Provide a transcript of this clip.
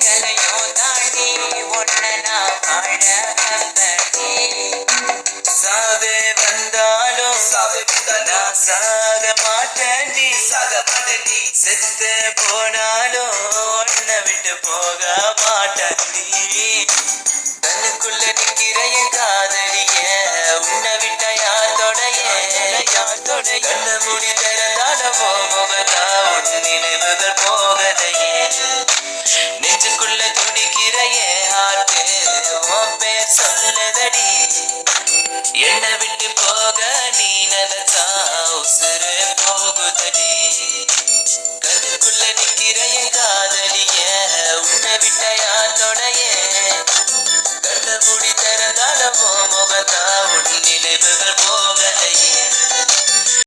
கவலைகளையும் தாண்டி ஒன்ன நான் வாழ வந்தனே. சாவே வந்தாலும் நான் சாக மாட்டேன்டி. செத்து போனாலும் உன்னை விட்டு போக மாட்டேன்டி. கண்ணுக்குள்ள நிக்கிற என் காதலிய உன்னை விட்ட யார் தொடைய கண்ண மூடி திறந்தாலும் முகத்தா உன் நினைவுகள் போகலையே. நெஞ்சுக்குள்ள துடிக்கிற என் ஹார்ட்டு உன் பேர் சொல்லதடி. என்னை விட்டு போக நீ நினைச்சா உசுறு போகுதடி. கண்ணுக்குள்ள நிக்கிற என் காதலிய உன்னை விட்ட யார் தொடைய கண்ண மூடி திறந்தாலும் முகத்தா உன் நினைவுகள் போகலையே.